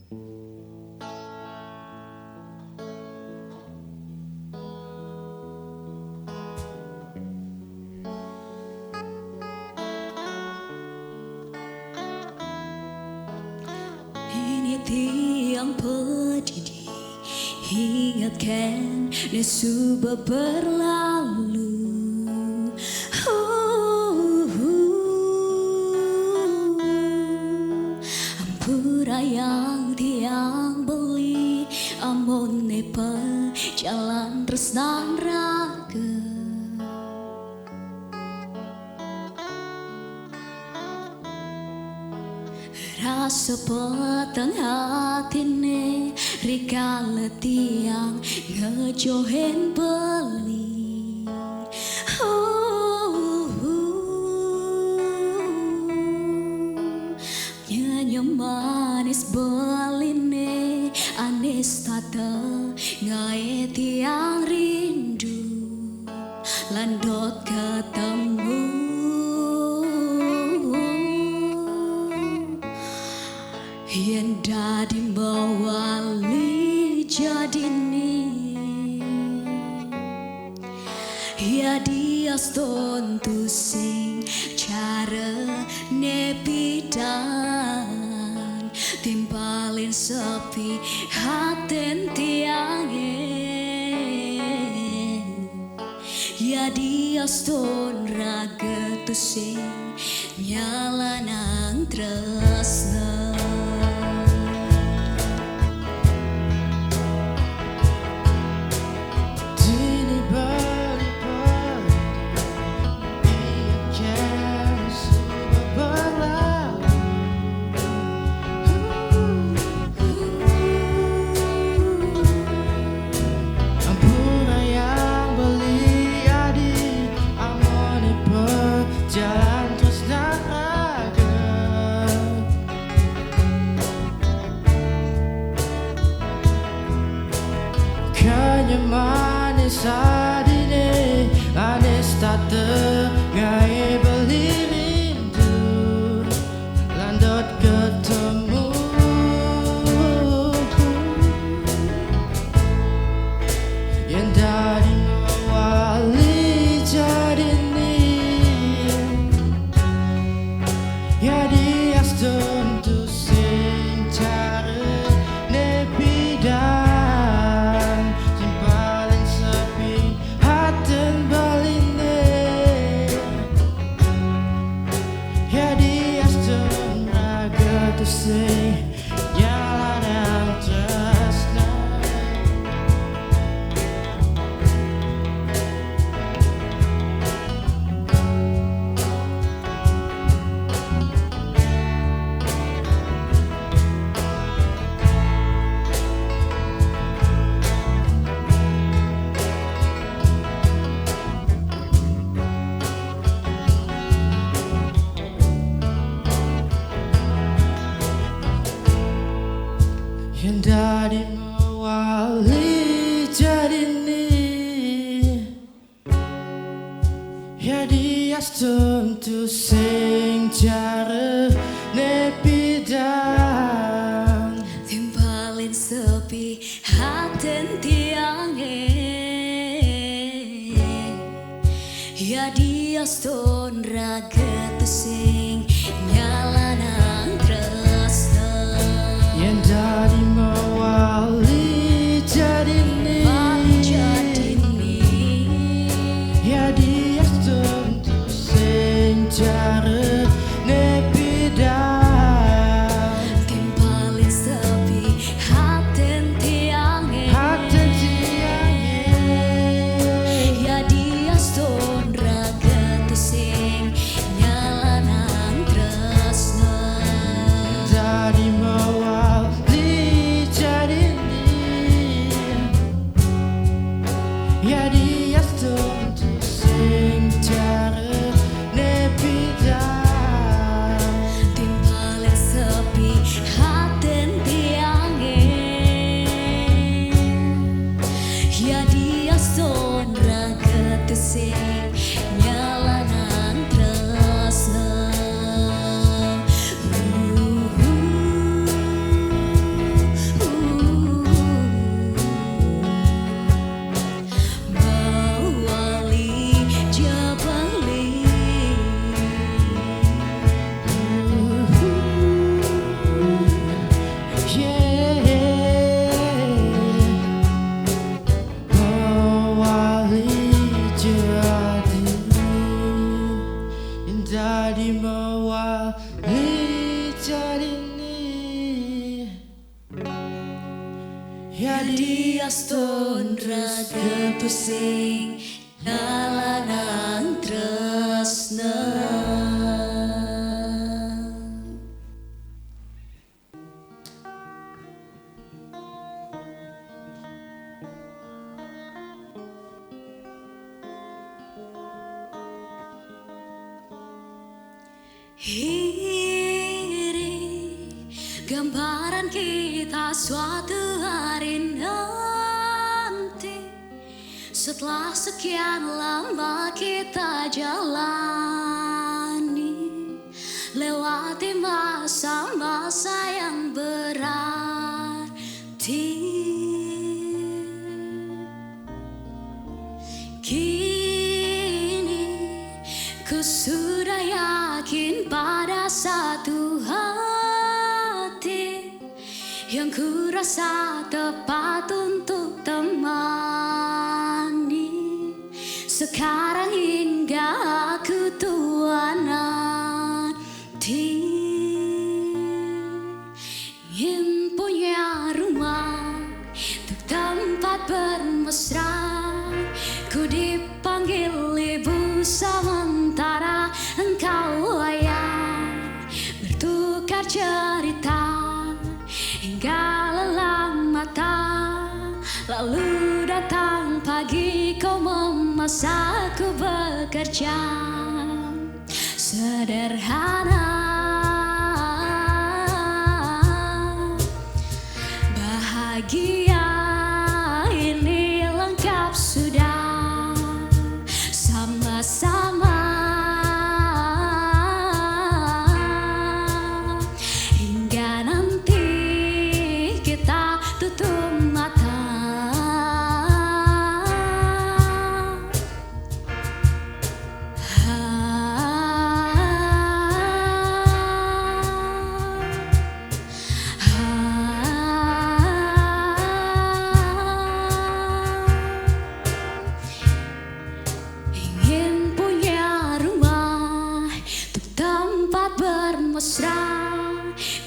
Ini tiang pedidi, ingatkan sudah berlalu. Ampura yang tiang beli, amone jalan terus nan raga. Rasa petang hatine rikala tiang ngejohen beli. Nyanyi manis beline anis tata ngae tiang rindu landot ketemu. Yang dadi mawali jadi ni, ya dia stontu sing cara nepidan timpalin sepi haten tiange, ya dia ston raga tu sing nyala nang tresna. Manis adine, anis tata ngae beli rindu landot ketemu. Yang dari mawali jadi ni, ya dia tentu sing cara nepidan to say jalan yang tresna. Yang dari mawali jadi ni, ya dia tentu sing cara nepidan Timpalin sepi haten tiange, ya dia ston raga tu sing nyala nang tresna. Yang dari mawali jadi ni, ya dia tentu sing cara nepidan timpalin sepi haten tiange, ya dia ston raga tu sing Ya Dias tondra gepesing dalanang tresna. Ini gambaran kita suatu hari nanti, setelah sekian lama kita jalani, lewati masa-masa yang berarti. Kini ku sudah yakin pada satu hati yang ku rasa tepat untuk temani. Sekarang hingga aku tua nanti, ingin punya rumah untuk tempat bermesra. Ku dipanggil ibu sementara engkau ayah, bertukar cerita hingga lelah mata. Lalu datang pagi kau memasakku bekerja sederhana. Bahagia ini lengkap sudah, sama-sama hingga nanti kita tutup mata. Ingin punya rumah untuk tempat bermesra.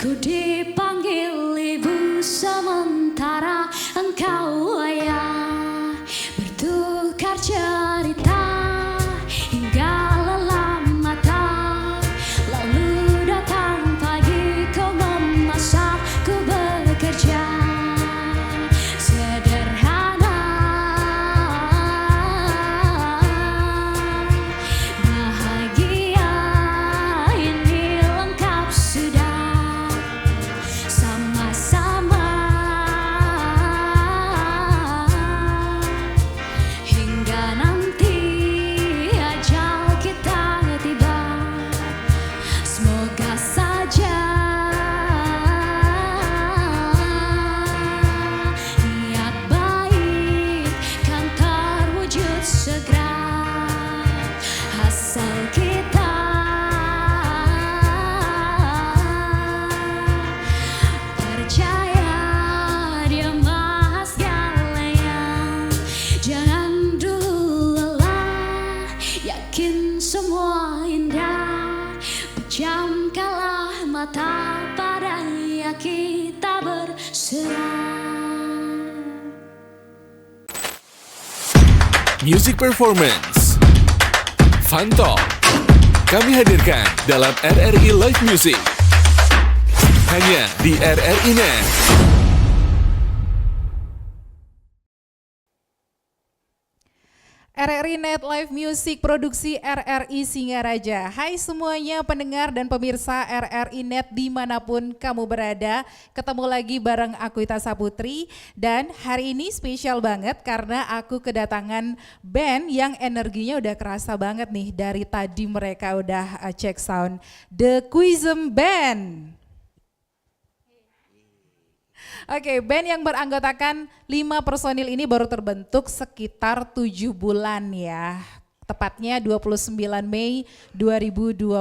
Ku dipanggil ibu sementara engkau ayah, bertukar cerita hingga lelah mata. Lalu datang pagi kau memasakku bekerja sederhana. Bahagia ini lengkap sudah, sama-sama hingga nanti ajal kita tiba. Semoga saja niat baik kan terwujud segera, asal kita percaya Dia maha segalanya. Jangan dulu lelah, yakin semua indah. Pejamkanlah mata, padanya kita berserah. Music Performance Fun Talk kami hadirkan dalam RRI Live Music hanya di RRI Net. RRI Net Live Music produksi RRI Singaraja. Hai semuanya pendengar dan pemirsa RRI Net dimanapun kamu berada. Ketemu lagi bareng aku Ita Saputri. Dan hari ini spesial banget karena aku kedatangan band yang energinya udah kerasa banget nih. Dari tadi mereka udah cek sound. The Quizem Band. Oke, band yang beranggotakan 5 personil ini baru terbentuk sekitar 7 bulan ya. Tepatnya 29 Mei 2025.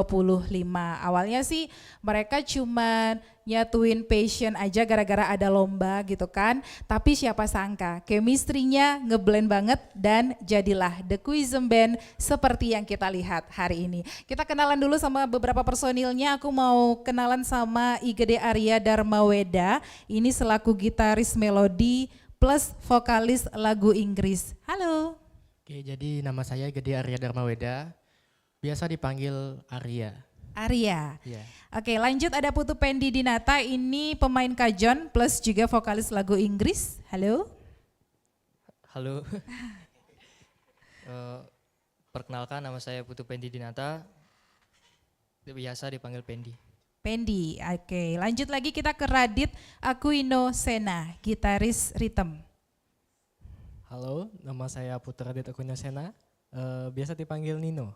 Awalnya sih mereka cuma nyatuin passion aja gara-gara ada lomba gitu kan. Tapi siapa sangka chemistry-nya ngeblend banget dan jadilah The Quizem Band seperti yang kita lihat hari ini. Kita kenalan dulu sama beberapa personilnya. Aku mau kenalan sama Igede Arya Darmaweda. Ini selaku gitaris melodi plus vokalis lagu Inggris. Halo. Oke, jadi nama saya Gede Arya Darmaweda, biasa dipanggil Arya. Arya. Iya. Oke, lanjut ada Putu Pendi Dinata, ini pemain kajon plus juga vokalis lagu Inggris. Halo. Halo. Perkenalkan, nama saya Putu Pendi Dinata, biasa dipanggil Pendi. Pendi, oke. Lanjut lagi kita ke Radit Aquino Sena, gitaris rhythm. Halo, nama saya Putra Radit Aquino Sena, biasa dipanggil Nino.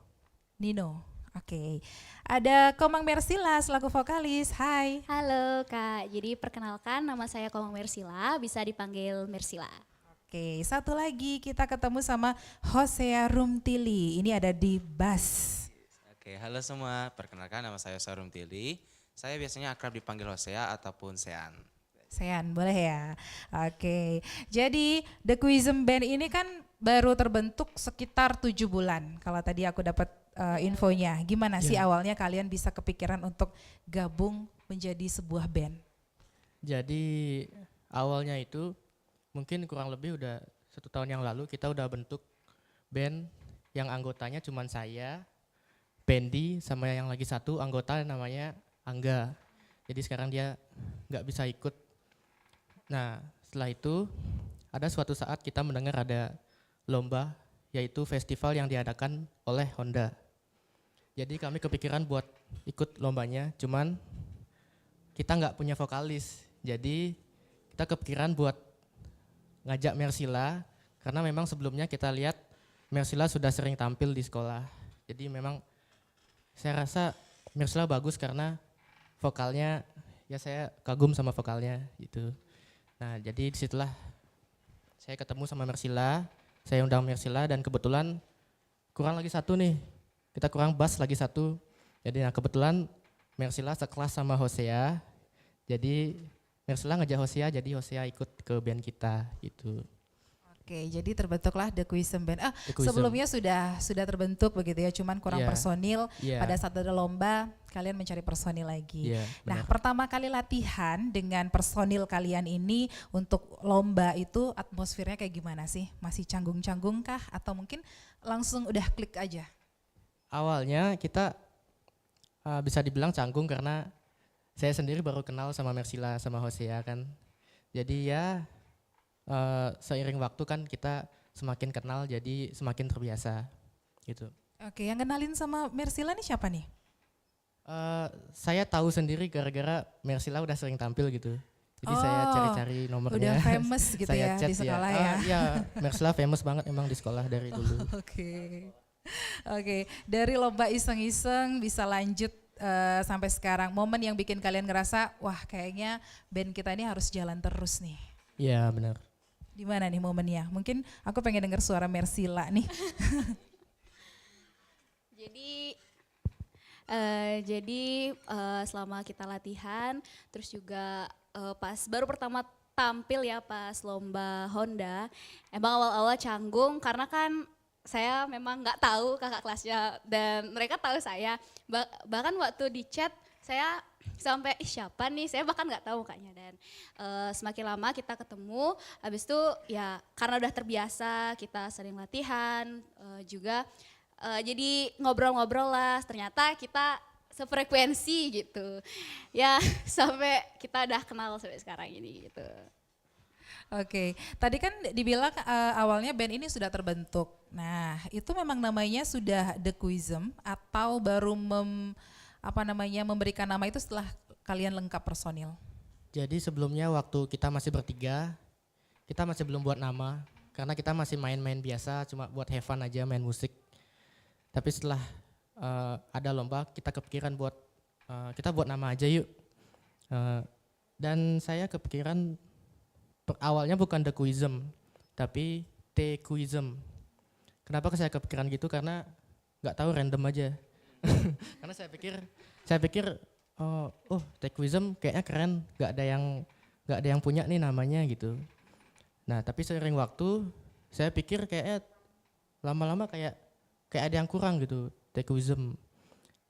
Nino, oke. Ada Komang Mersila selaku vokalis, hai. Halo Kak, jadi perkenalkan nama saya Komang Mersila, bisa dipanggil Mersila. Oke, satu lagi kita ketemu sama Hosea Rumtili, ini ada di bass. Oke, halo semua. Perkenalkan nama saya Sarum Tili. Saya biasanya akrab dipanggil Hosea ataupun Sean. Sean, boleh ya? Oke, jadi The Quizem Band ini kan baru terbentuk sekitar 7 bulan. Kalau tadi aku dapat infonya, gimana sih awalnya kalian bisa kepikiran untuk gabung menjadi sebuah band? Jadi awalnya itu mungkin kurang lebih udah 1 tahun yang lalu kita udah bentuk band yang anggotanya cuma saya, Pendi, sama yang lagi satu anggota namanya Angga. Jadi sekarang dia nggak bisa ikut. Nah setelah itu ada suatu saat kita mendengar ada lomba, yaitu festival yang diadakan oleh Honda. Jadi kami kepikiran buat ikut lombanya, cuman kita nggak punya vokalis. Jadi kita kepikiran buat ngajak Mersila, karena memang sebelumnya kita lihat Mersila sudah sering tampil di sekolah. Jadi memang saya rasa Mersila bagus karena vokalnya, ya saya kagum sama vokalnya gitu. Nah jadi disitulah saya ketemu sama Mersila, saya undang Mersila dan kebetulan kurang lagi satu nih, kita kurang bass lagi satu. Jadi nah kebetulan Mersila sekelas sama Hosea, jadi Mersila ngajak Hosea, jadi Hosea ikut ke band kita gitu. Oke, jadi terbentuklah The Quizem Band. The Quizem. Sebelumnya sudah terbentuk begitu ya, cuman kurang Iya. personil. Iya. Pada saat ada lomba, kalian mencari personil lagi. Iya, Nah, benar. pertama kali latihan dengan personil kalian ini untuk lomba itu atmosfernya kayak gimana sih? Masih canggung-canggung kah atau mungkin langsung udah klik aja? Awalnya kita bisa dibilang canggung karena saya sendiri baru kenal sama Mersila sama Hosea kan. Jadi ya seiring waktu kan kita semakin kenal, jadi semakin terbiasa gitu. Oke, yang kenalin sama Mersila nih siapa nih? Saya tahu sendiri gara-gara Mersila udah sering tampil gitu. Jadi saya Oh, cari-cari nomornya. Udah famous gitu Saya ya chat di sekolah dia. ya? Iya, Mersila famous banget emang di sekolah dari dulu. Oke. Oke, dari lomba iseng-iseng bisa lanjut sampai sekarang. Momen yang bikin kalian ngerasa, wah kayaknya band kita ini harus jalan terus nih. Iya benar. Di mana nih momennya? Mungkin aku pengen dengar suara Mersila nih. Jadi selama kita latihan, terus juga pas baru pertama tampil ya pas lomba Honda, emang awal-awal canggung karena kan saya memang nggak tahu kakak kelasnya dan mereka tahu saya. Bahkan waktu di chat saya sampai siapa nih, saya bahkan nggak tahu mukanya. Dan semakin lama kita ketemu, habis itu ya karena udah terbiasa kita sering latihan juga. Jadi ngobrol-ngobrol lah, ternyata kita sefrekuensi gitu. Ya sampai kita udah kenal sampai sekarang ini gitu. Oke, tadi kan dibilang awalnya band ini sudah terbentuk. Nah, itu memang namanya sudah The Quizem atau baru memberikan nama itu setelah kalian lengkap personil? Jadi sebelumnya waktu kita masih bertiga, kita masih belum buat nama karena kita masih main-main biasa, cuma buat have fun aja, main musik. Tapi setelah ada lomba, kita kepikiran buat kita buat nama aja yuk. Dan saya kepikiran awalnya bukan The Quizem, tapi The Quizem. Kenapa saya kepikiran gitu? Karena nggak tahu, random aja. Karena saya pikir The Quizem kayaknya keren, nggak ada yang punya nih namanya gitu. Nah tapi seiring waktu saya pikir kayaknya lama-lama kayak ada yang kurang gitu, The Quizem.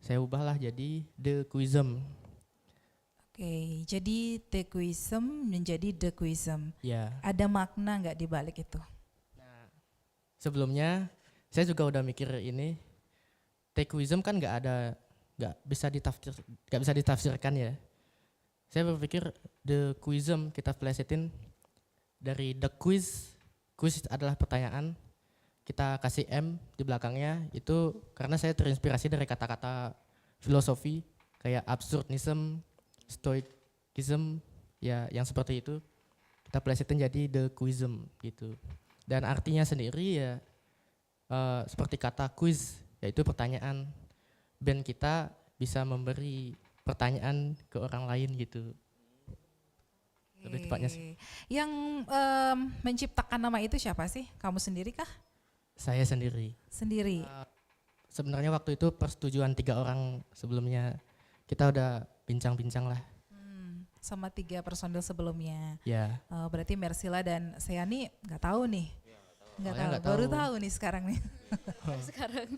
Saya ubahlah jadi The Quizem. Oke, jadi Tequism menjadi Dequism. Ya. Ada makna nggak di balik itu? Sebelumnya saya juga udah mikir ini, Tequism kan nggak bisa ditafsirkan ya. Saya berpikir the quizem kita plesetin dari the quiz adalah pertanyaan, kita kasih M di belakangnya, itu karena saya terinspirasi dari kata-kata filosofi kayak absurdism, stoicism, ya yang seperti itu. Kita plesetin jadi the quizem gitu. Dan artinya sendiri ya seperti kata quiz, yaitu pertanyaan. Band kita bisa memberi pertanyaan ke orang lain gitu. Lebih tepatnya sih. Yang menciptakan nama itu siapa sih? Kamu sendiri kah? Saya sendiri. Sendiri. Sebenarnya waktu itu persetujuan 3 orang sebelumnya. Kita udah bincang-bincang lah. Sama 3 personil sebelumnya. Ya. Berarti Mersila dan Seani nggak tahu nih. Nggak Awalnya tahu. nggak Baru tahu. tahu nih sekarang nih. Sekarang.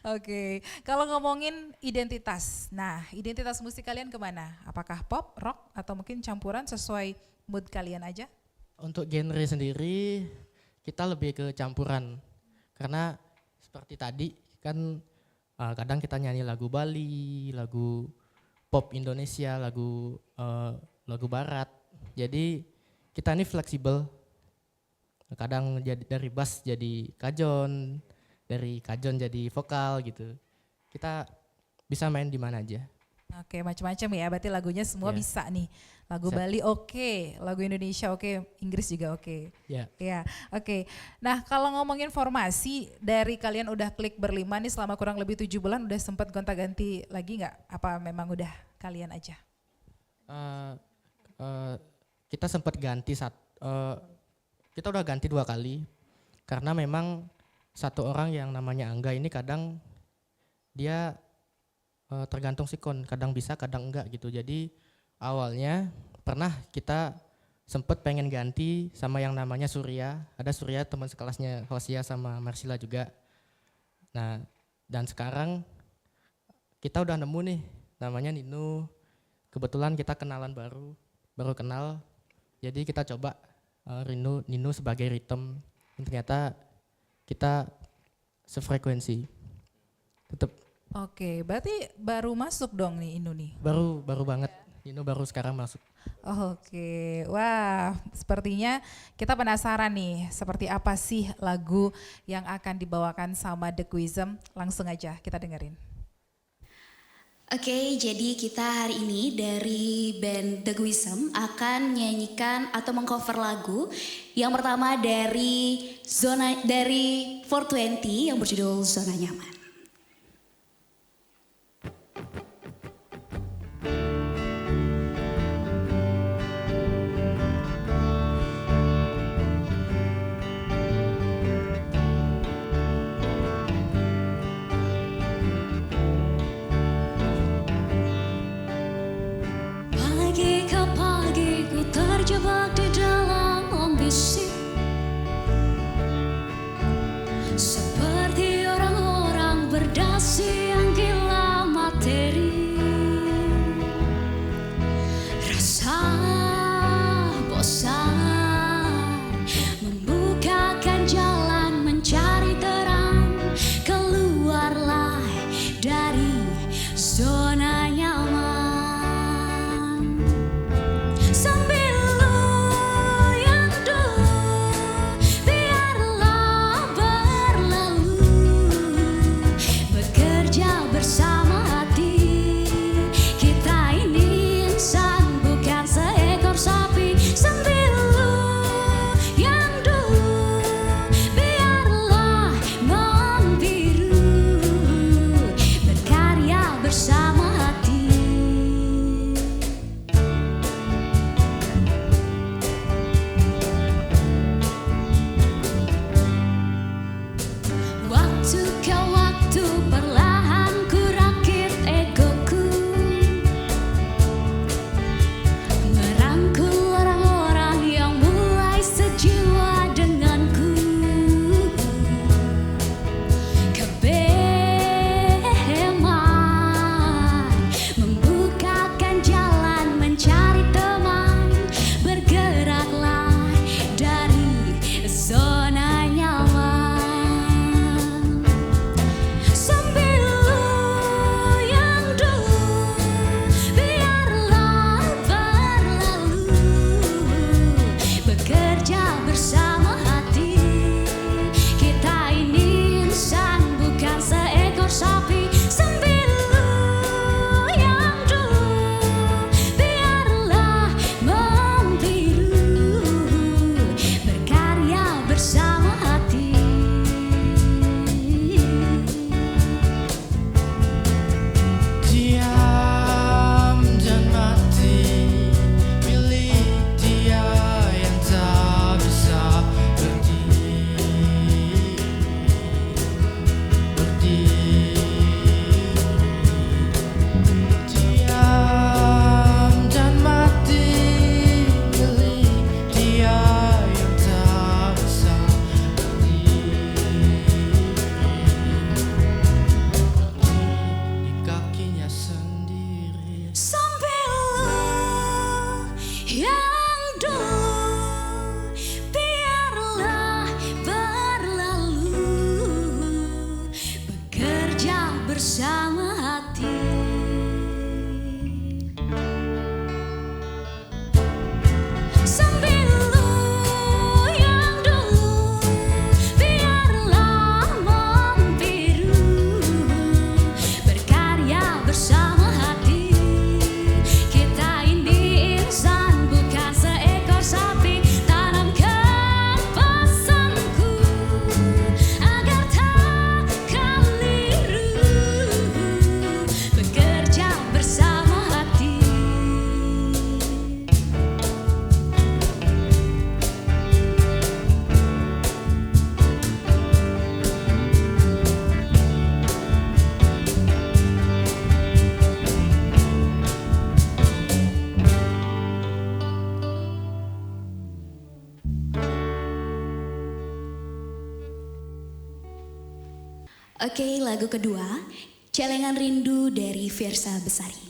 Oke, kalau ngomongin identitas, nah identitas musik kalian kemana? Apakah pop, rock, atau mungkin campuran sesuai mood kalian aja? Untuk genre sendiri kita lebih ke campuran. Karena seperti tadi kan kadang kita nyanyi lagu Bali, lagu pop Indonesia, lagu barat. Jadi kita ini fleksibel. Kadang jadi dari bass jadi kajon, dari kajon jadi vokal gitu. Kita bisa main di mana aja. Oke, macam-macam ya. Berarti lagunya semua Ya. bisa nih. Lagu Bisa. Bali oke, lagu Indonesia oke, Inggris juga oke. Ya. Ya, oke. Nah, kalau ngomongin formasi dari kalian udah klik berlima nih selama kurang lebih 7 bulan, udah sempat gonta-ganti lagi nggak? Apa memang udah kalian aja? Kita sempat ganti kita udah ganti 2 kali karena memang satu orang yang namanya Angga ini kadang dia tergantung sikon, kadang bisa kadang enggak gitu. Jadi awalnya pernah kita sempet pengen ganti sama yang namanya Surya, ada Surya teman sekelasnya Hosia sama Marsila juga. Nah, dan sekarang kita udah nemu nih namanya Nino. Kebetulan kita kenalan baru kenal. Jadi kita coba Nino sebagai rhythm. Dan ternyata kita sefrekuensi. Tetap Oke, berarti baru masuk dong nih Inu nih. baru banget. Nino baru sekarang masuk. Oke, wah sepertinya kita penasaran nih seperti apa sih lagu yang akan dibawakan sama The Quizem. Langsung aja kita dengerin. Oke, jadi kita hari ini dari band The Guisem akan menyanyikan atau mengcover lagu yang pertama dari 420 yang berjudul Zona Nyaman. Pagi ke pagi ku terjebak di dalam ambisi, seperti orang-orang dulu biarlah berlalu, bekerja bersama hati. Sembilu yang dulu biarlah membiru, berkarya bersama hati. Kita ini insan bukan seekor sapi. Tanamkan pesanku agar tak keliru, bekerja bersama hati. Oke, lagu kedua, Celengan Rindu dari Fiersa Besari.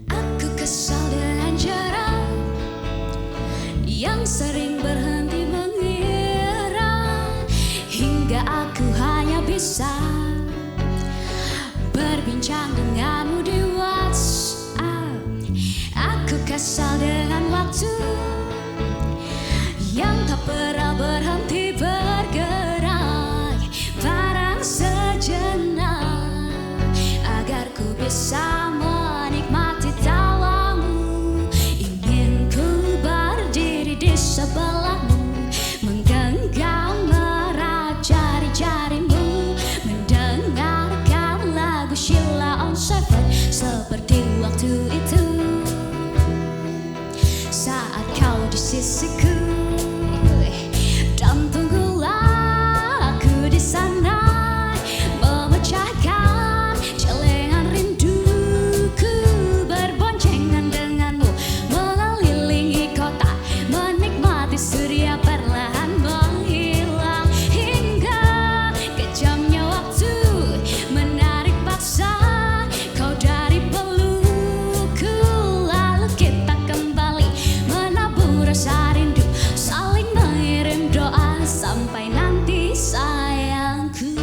Aku kesal dengan jarak yang sering berhenti mengira, hingga aku hanya bisa berbincang denganmu di WhatsApp. Aku kesal dengan waktu yang tak pernah berhenti bergerak. Barang sejenak agar ku bisa menikmati tawamu. Ingin ku berdiri di sebelahmu, menggenggam erat jari-jarimu, mendengarkan lagu Sheila on Seven seperti waktu itu saat kau di sisiku. Dan tunggulah aku di sana memecahkan celengan rinduku, berboncengan denganmu mengelilingi kota, menikmati surya perlahan menghilang, hingga kejamnya waktu menarik paksa kau dari pelukku. Lalu kita kembali menabur rasa rindu, saling mengirim doa sampai nanti sayangku.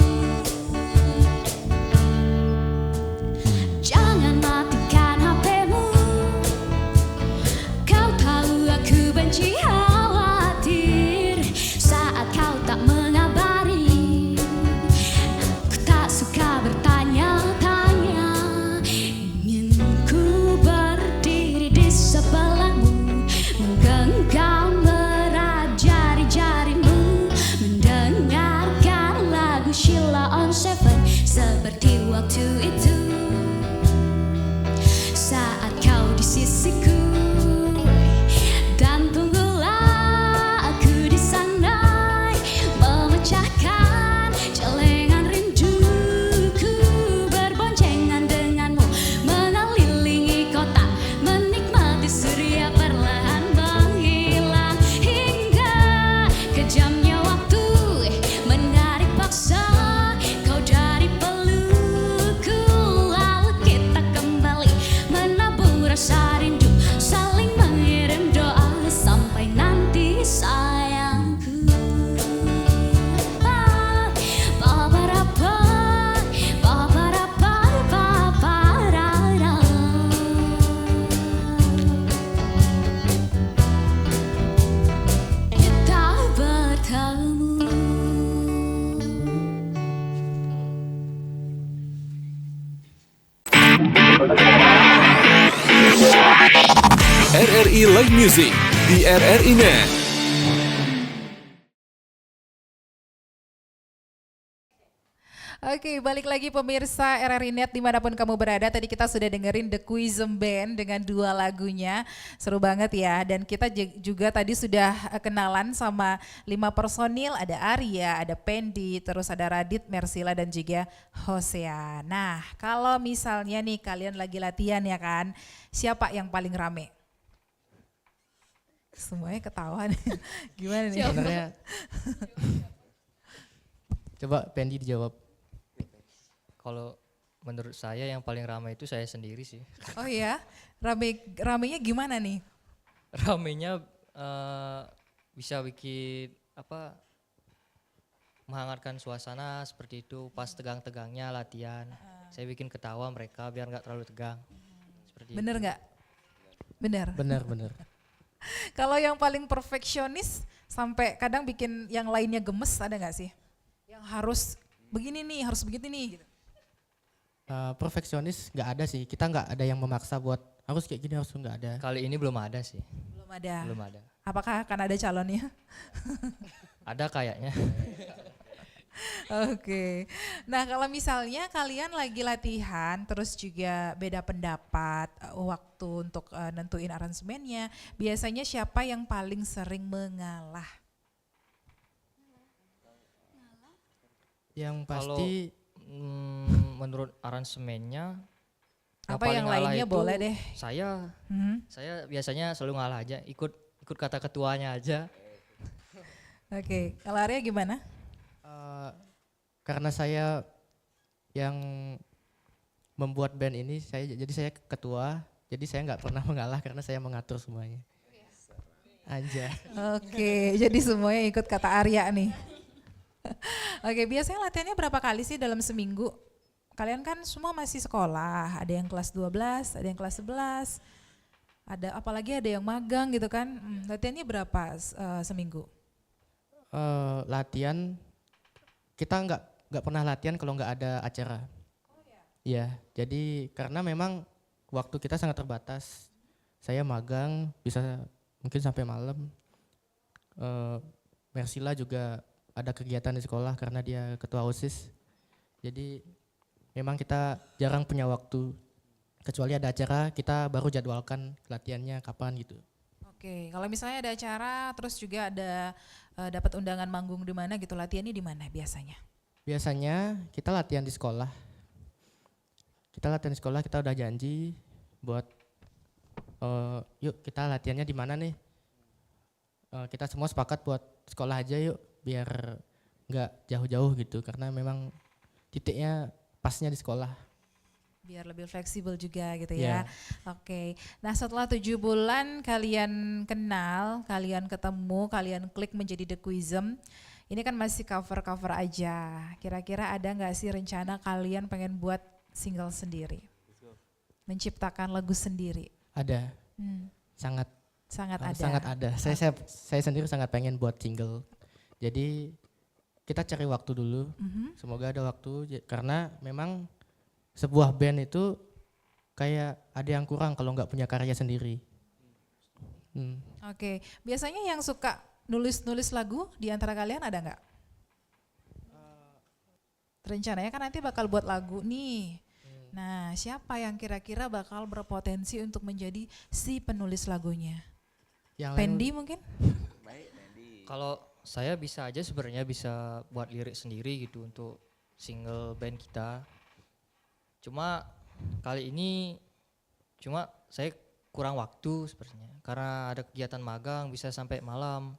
Jangan matikan HP-mu, kau tahu aku benci khawatir saat kau tak mengabari. Ku tak suka bertanya-tanya, ingin ku berdiri di sebelahmu, menggenggam erat jari-jarimu, mendengarkan lagu Sheila on Seven seperti waktu itu saat kau di sisiku. Dan tunggulah aku di sana memecahkan celengan rinduku, berboncengan denganmu mengelilingi kota, menikmati surya perlahan menghilang, hingga kejamnya waktu menarik paksa kau dari pelukku. Lalu kita kembali menabur rasa rindu, saling mengirim doa sampai nanti sayangku. Paparapa, paparapa, paparara. Kita bertemu. RRI Live Music di RRI Net. Oke, balik lagi pemirsa RRI Net dimanapun kamu berada. Tadi kita sudah dengerin The Quizem Band dengan 2 lagunya. Seru banget ya. Dan kita juga tadi sudah kenalan sama 5 personil. Ada Arya, ada Pendi, terus ada Radit, Mersila, dan juga Hosea. Nah, kalau misalnya nih kalian lagi latihan ya kan, siapa yang paling rame? Semuanya ketawa nih. Gimana nih? Sebenarnya coba Pendi dijawab. Kalau menurut saya yang paling ramai itu saya sendiri sih. Oh ya, ramenya gimana nih? Ramainya bisa bikin apa? Menghangatkan suasana seperti itu pas tegang-tegangnya latihan. Saya bikin ketawa mereka biar nggak terlalu tegang. Seperti Bener itu. nggak? Bener. Benar. Kalau yang paling perfeksionis sampai kadang bikin yang lainnya gemes ada nggak sih? Yang harus begini nih, harus begitu nih. Gitu. Perfeksionis nggak ada sih. Kita nggak ada yang memaksa buat harus kayak gini, harus nggak ada. Kali ini belum ada sih. Belum ada. Belum ada. Apakah akan ada calonnya? Ada kayaknya. Oke. Nah kalau misalnya kalian lagi latihan terus juga beda pendapat waktu untuk nentuin aransemennya, biasanya siapa yang paling sering mengalah? Yang Kalau pasti menurut aransemennya Apa yang ngalah lainnya itu boleh deh. Saya Hmm. saya biasanya selalu ngalah aja, ikut kata ketuanya aja. Oke, kalau Arya gimana? karena saya yang membuat band ini, jadi saya ketua, jadi saya nggak pernah mengalah karena saya mengatur semuanya. Aja. Oke, jadi semuanya ikut kata Arya nih. Oke, biasanya latihannya berapa kali sih dalam seminggu? Kalian kan semua masih sekolah, ada yang kelas 12, ada yang kelas 11, apalagi ada yang magang gitu kan. Latihannya berapa seminggu? Latihan kita nggak pernah latihan kalau nggak ada acara. Iya, jadi karena memang waktu kita sangat terbatas. Saya magang bisa mungkin sampai malam. Mersila juga ada kegiatan di sekolah karena dia ketua OSIS. Jadi memang kita jarang punya waktu. Kecuali ada acara, kita baru jadwalkan latihannya kapan gitu. Oke, kalau misalnya ada acara, terus juga ada dapat undangan manggung di mana gitu, latihannya di mana biasanya? Biasanya kita latihan di sekolah. Kita udah janji buat yuk kita latihannya di mana nih? Kita semua sepakat buat sekolah aja yuk, biar nggak jauh-jauh gitu, karena memang titiknya pasnya di sekolah. Biar lebih fleksibel juga gitu Iya. ya. Oke, nah setelah 7 bulan kalian kenal, kalian ketemu, kalian klik menjadi The Quizem. Ini kan masih cover-cover aja. Kira-kira ada nggak sih rencana kalian pengen buat single sendiri? Menciptakan lagu sendiri? Ada, Sangat ada. sangat ada. Saya sendiri sangat pengen buat single. Jadi kita cari waktu dulu. Semoga ada waktu, karena memang sebuah band itu kayak ada yang kurang kalau nggak punya karya sendiri. Oke, biasanya yang suka nulis lagu di antara kalian ada nggak? Rencananya kan nanti bakal buat lagu nih. Nah, siapa yang kira-kira bakal berpotensi untuk menjadi si penulis lagunya? Yang lain Pendi mungkin? Kalau saya bisa aja sebenarnya bisa buat lirik sendiri gitu untuk single band kita. Cuma kali ini saya kurang waktu sepertinya karena ada kegiatan magang bisa sampai malam.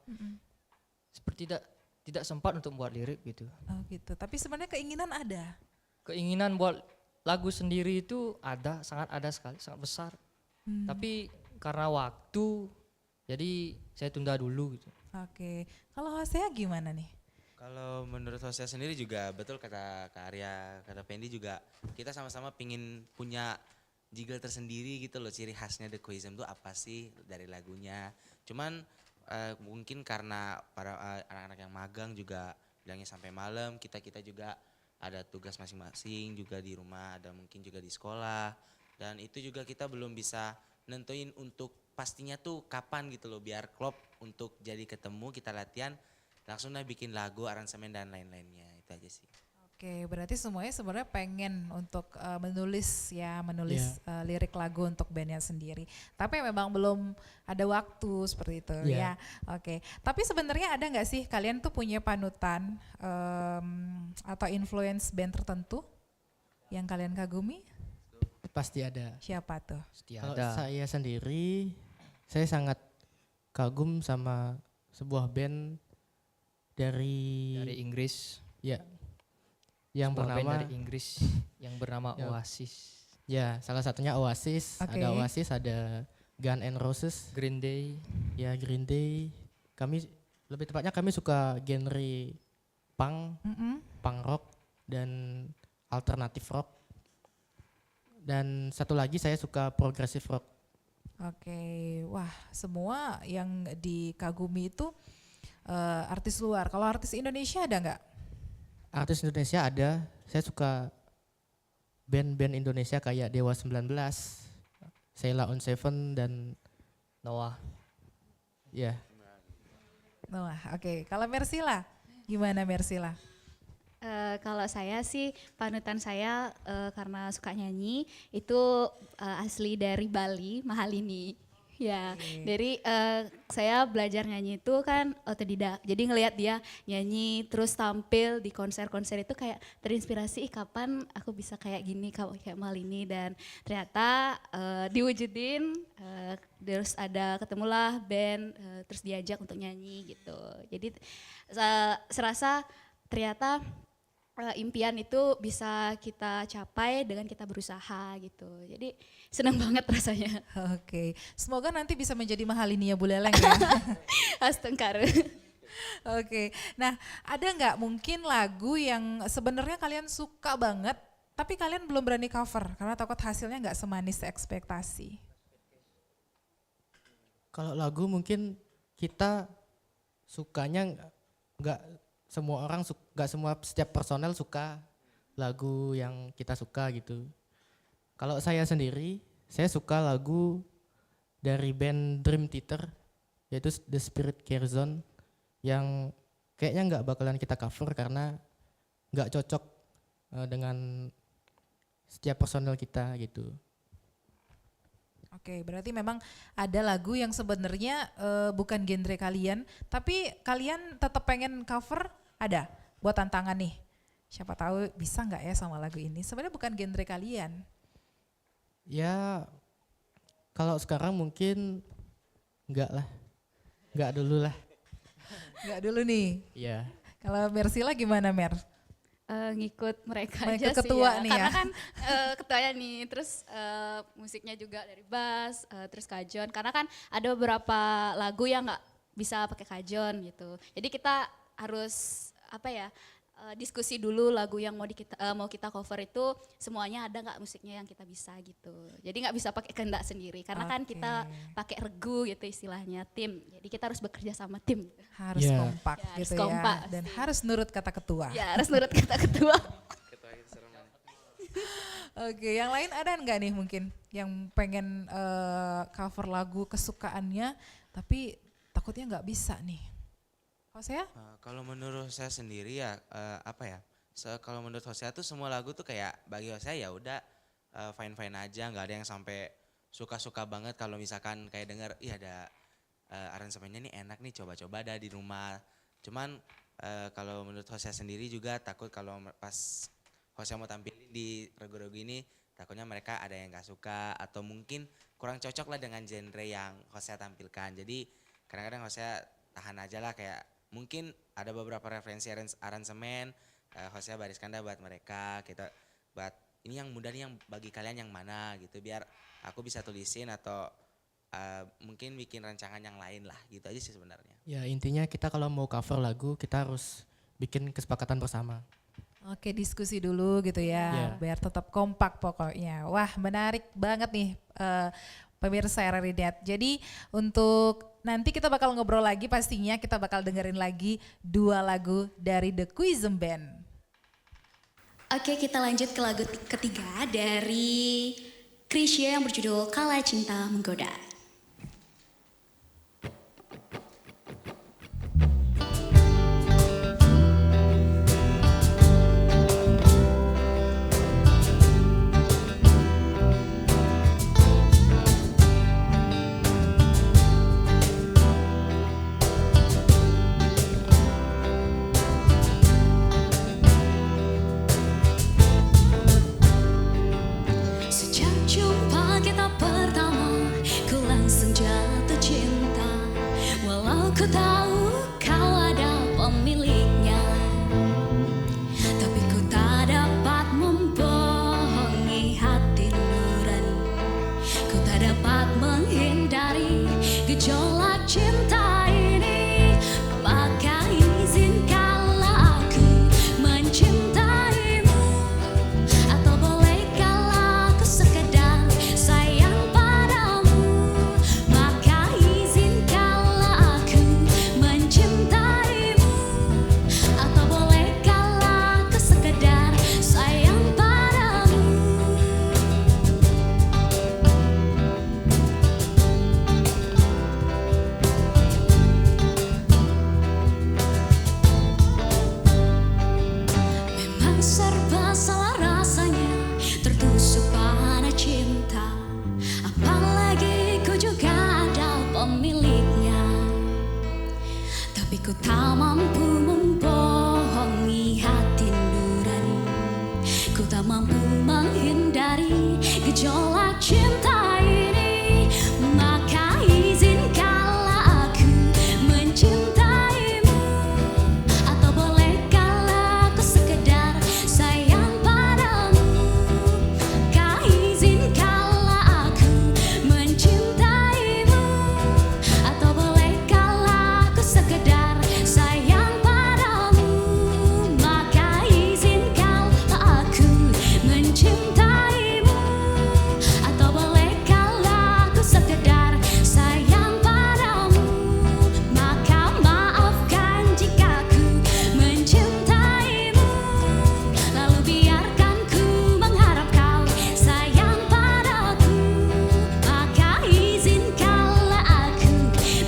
Seperti tidak sempat untuk buat lirik gitu. Oh gitu. Tapi sebenarnya keinginan ada. Keinginan buat lagu sendiri itu sangat ada sekali, sangat besar. Tapi karena waktu jadi saya tunda dulu gitu. Oke. Kalau Hosea gimana nih? Kalau menurut saya sendiri juga betul kata Kak Arya, kata Pendi juga, kita sama-sama pingin punya jingle tersendiri gitu loh, ciri khasnya The Quizem itu apa sih dari lagunya. Cuman mungkin karena para anak-anak yang magang juga bilangnya sampai malam, kita juga ada tugas masing-masing juga di rumah, ada mungkin juga di sekolah, dan itu juga kita belum bisa nentuin untuk pastinya tuh kapan gitu loh, biar klop untuk jadi ketemu kita latihan langsung bikin lagu, aransemen dan lain-lainnya, itu aja sih. Oke, berarti semuanya sebenarnya pengen untuk menulis lirik lagu untuk bandnya sendiri. Tapi memang belum ada waktu seperti itu ya. Oke, tapi sebenarnya ada nggak sih kalian tuh punya panutan atau influence band tertentu yang kalian kagumi? Pasti ada. Siapa tuh? Kalau Tiada. saya sendiri, saya sangat kagum sama sebuah band dari Inggris. ya yang Sebuah band bernama dari Inggris yang bernama Ya. Oasis. ya salah satunya Oasis. Oke. Ada Oasis, ada Guns N' Roses, Green Day. ya Green Day. Kami lebih tepatnya kami suka genre punk, punk rock dan alternatif rock. Dan satu lagi saya suka progressive rock. Oke, wah semua yang dikagumi itu artis luar. Kalau artis Indonesia ada nggak? Artis Indonesia ada, saya suka band-band Indonesia kayak Dewa 19, Sheila on Seven dan Noah. ya Wah, oke. Kalau Mersila, gimana Mersila? Kalau saya sih panutan saya karena suka nyanyi itu asli dari Bali, Mahalini. Ya, dari saya belajar nyanyi itu kan otodidak. Jadi ngelihat dia nyanyi terus tampil di konser-konser itu kayak terinspirasi, kapan aku bisa kayak gini, kayak Mahalini, dan ternyata diwujudin. Terus ada ketemulah band, terus diajak untuk nyanyi gitu. Jadi serasa ternyata impian itu bisa kita capai dengan kita berusaha gitu. Jadi senang banget rasanya. Oke, semoga nanti bisa menjadi Mahalinia Buleleng ya. Astengkar. Oke, nah ada nggak mungkin lagu yang sebenarnya kalian suka banget, tapi kalian belum berani cover karena takut hasilnya nggak semanis ekspektasi? kalau lagu mungkin kita sukanya nggak semua orang nggak semua setiap personel suka lagu yang kita suka gitu. Kalau saya sendiri, saya suka lagu dari band Dream Theater, yaitu The Spirit Care Zone, yang kayaknya nggak bakalan kita cover karena nggak cocok dengan setiap personel kita gitu. Oke, berarti memang ada lagu yang sebenarnya bukan genre kalian, tapi kalian tetap pengen cover, ada buat tantangan nih. Siapa tahu bisa nggak ya sama lagu ini? Sebenarnya bukan genre kalian. Ya kalau sekarang mungkin nggak lah, nggak dulu lah. Nggak dulu nih. Iya. Kalau Mersila gimana Mer? Ngikut mereka Ngikut aja ketua sih ya. nih Karena ya. kan ketuanya nih, terus musiknya juga dari bass, terus kajon. Karena kan ada beberapa lagu yang nggak bisa pakai kajon gitu. Jadi kita harus diskusi dulu lagu yang mau kita cover itu semuanya ada nggak musiknya yang kita bisa gitu. Jadi nggak bisa pakai kehendak sendiri karena kan Oke. kita pakai regu gitu istilahnya, tim. Jadi kita harus bekerja sama tim. Harus Ya. kompak Ya, harus gitu kompak, ya. Dan pasti. harus nurut kata ketua. Ya harus nurut kata ketua. Oke, yang lain ada nggak nih mungkin yang pengen cover lagu kesukaannya tapi takutnya nggak bisa nih? Kalau saya? Kalau menurut saya sendiri ya kalau menurut Hosea tuh semua lagu tuh kayak bagi Hosea ya udah fine fine aja, nggak ada yang sampai suka banget. Kalau misalkan kayak denger ada aransemennya nih enak nih, coba-coba dah di rumah. Cuman kalau menurut Hosea sendiri juga takut kalau pas Hosea mau tampilin di regu-regu ini, takutnya mereka ada yang nggak suka atau mungkin kurang cocok lah dengan genre yang Hosea tampilkan. Jadi kadang-kadang Hosea tahan aja lah, kayak mungkin ada beberapa referensi aransemen, Hosea bariskan dah buat mereka, kita buat ini yang mudah nih, yang bagi kalian yang mana gitu, biar aku bisa tulisin atau mungkin bikin rancangan yang lain lah, gitu aja sih sebenarnya. Ya intinya kita kalau mau cover lagu kita harus bikin kesepakatan bersama. Oke, diskusi dulu gitu ya, Ya. biar tetap kompak pokoknya. Wah, menarik banget nih pemirsa RRI Net. Jadi untuk nanti kita bakal ngobrol lagi, pastinya kita bakal dengerin lagi 2 lagu dari The Quizem Band. Oke, kita lanjut ke lagu ketiga dari Krisya yang berjudul Kala Cinta Menggoda. ku tahu kau ada pemiliknya, tapi ku tak dapat membohongi hati nurani. Ku tak dapat menghindari gejolak cinta ini. Maka izinkanlah aku mencintaimu, atau bolehkah aku sekedar sayang padamu. Maka izinkanlah aku mencintaimu, atau bolehkah aku sekedar sayang padamu. Memang serba salah rasanya tertusuk pada cinta, apalagi ku juga ada pemiliknya. Tapi ku tak mampu membohongi hati nurani. Ku tak mampu menghindari gejolak cinta ini. Maka izinkanlah aku mencintaimu, atau bolehkah aku sekedar sayang padamu. Maka izinkanlah aku mencintaimu, atau bolehkah aku sekedar sayang padamu. Maka izinkanlah aku mencintaimu, atau bolehkah aku sekedar sayang padamu. Maka maafkan jika ku mencintaimu, lalu biarkan ku mengharap kau sayang padaku. Maka izinkanlah aku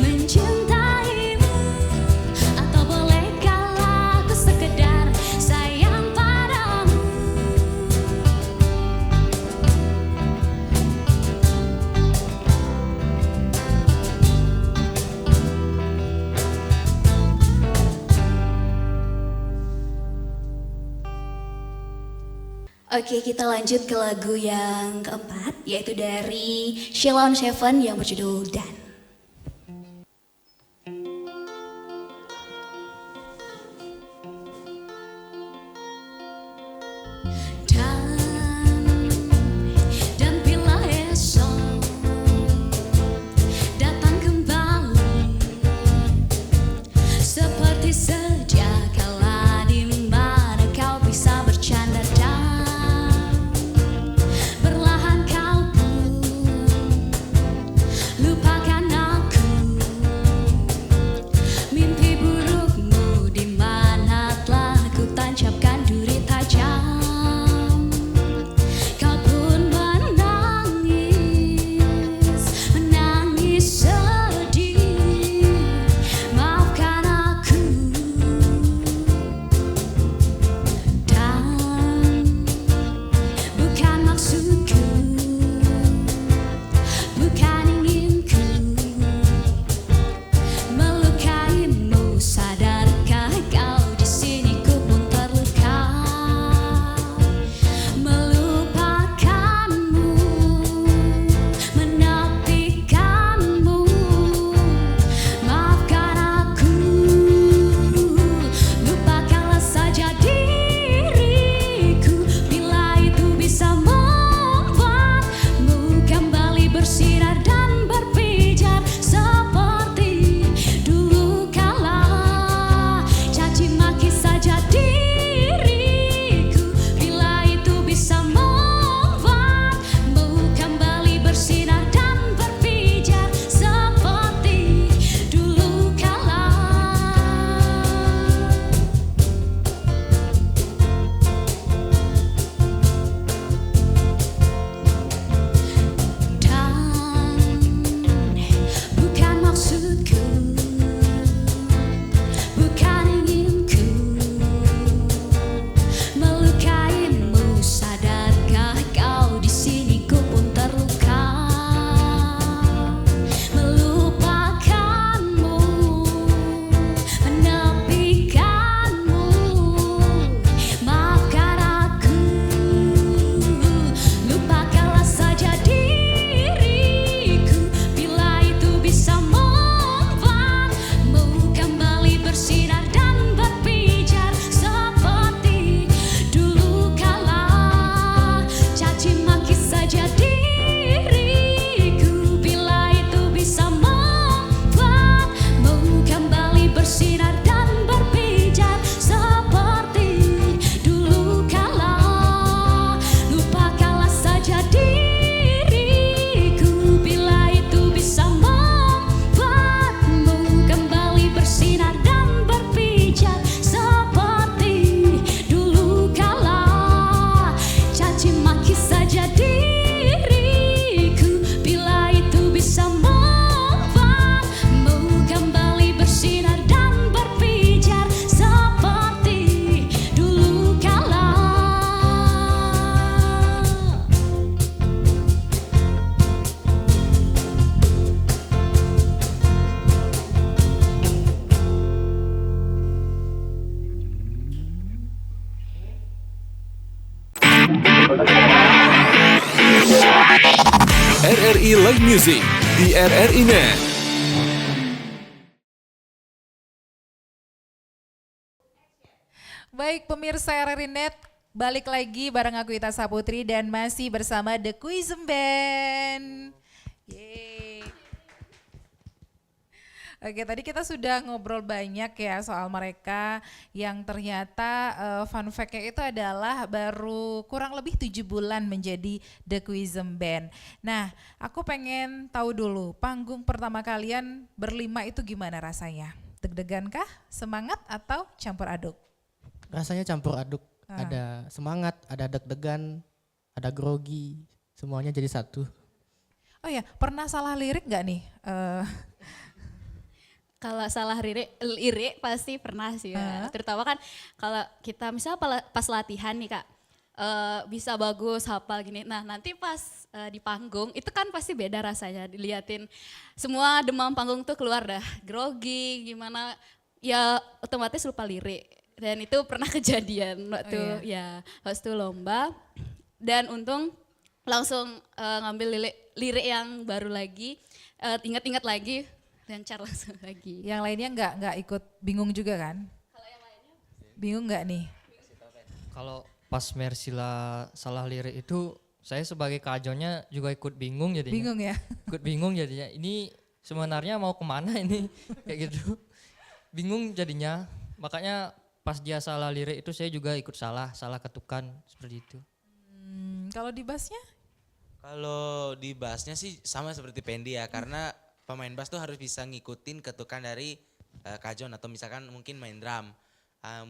mencintaimu, atau bolehkah aku sekedar sayang padamu. Oke, kita lanjut ke lagu yang keempat, yaitu dari Sheila on 7 yang berjudul Dan. Dan bila esok datang kembali seperti sedia kala, di mana kau bisa bercanda dan perlahan kau pun lupakan Live Music di RRI Net. Baik pemirsa RRI Net, balik lagi bareng aku Ita Saputri dan masih bersama The Quizem Band. Yeay. Oke, tadi kita sudah ngobrol banyak ya soal mereka yang ternyata fun fact-nya itu adalah baru kurang lebih 7 bulan menjadi The Quizem Band. Nah, aku pengen tahu dulu panggung pertama kalian berlima itu gimana rasanya? Deg-degan kah, semangat atau campur aduk? Rasanya campur aduk, ada semangat, ada deg-degan, ada grogi, semuanya jadi satu. Oh ya, pernah salah lirik nggak nih? Kalau salah lirik pasti pernah sih ya. Terutama kan kalau kita misalnya pas latihan nih Kak, bisa bagus hafal gini. Nah nanti pas di panggung itu kan pasti beda rasanya. Diliatin semua demam panggung tuh keluar dah. Grogi gimana, ya otomatis lupa lirik. Dan itu pernah kejadian waktu waktu lomba. Dan untung langsung ngambil lirik yang baru lagi, ingat-ingat lagi. Lancar langsung lagi. Yang lainnya nggak ikut bingung juga kan? Kalau yang lainnya? Bingung nggak nih? Kalau pas Mersila salah lirik itu saya sebagai kajonnya juga ikut bingung jadinya. Bingung ya? Ikut bingung jadinya. Ini sebenarnya mau kemana ini kayak gitu. Bingung jadinya. Makanya pas dia salah lirik itu saya juga ikut salah ketukan seperti itu. Kalau di bassnya? Kalau di bassnya sih sama seperti Pendi ya, karena pemain bass tuh harus bisa ngikutin ketukan dari kajon atau misalkan mungkin main drum.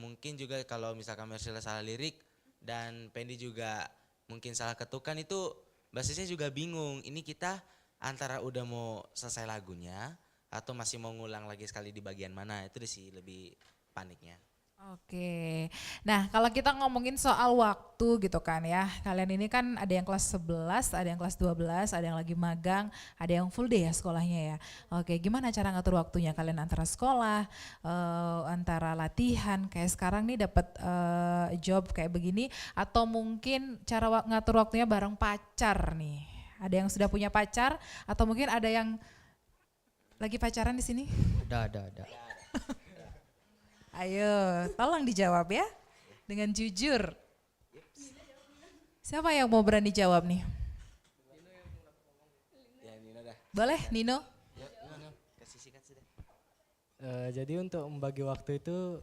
Mungkin juga kalau misalkan Mersila salah lirik dan Pendi juga mungkin salah ketukan itu basisnya juga bingung. Ini kita antara udah mau selesai lagunya atau masih mau ngulang lagi sekali di bagian mana, itu sih lebih paniknya. Oke, nah kalau kita ngomongin soal waktu gitu kan ya, kalian ini kan ada yang kelas 11, ada yang kelas 12, ada yang lagi magang, ada yang full day ya sekolahnya ya. Oke, gimana cara ngatur waktunya kalian antara sekolah, antara latihan, kayak sekarang nih dapat job kayak begini, atau mungkin cara ngatur waktunya bareng pacar nih. Ada yang sudah punya pacar, atau mungkin ada yang lagi pacaran di sini? Ada. Ayo, tolong dijawab ya dengan jujur. Siapa yang mau berani jawab nih? Boleh, Nino? Jadi untuk membagi waktu itu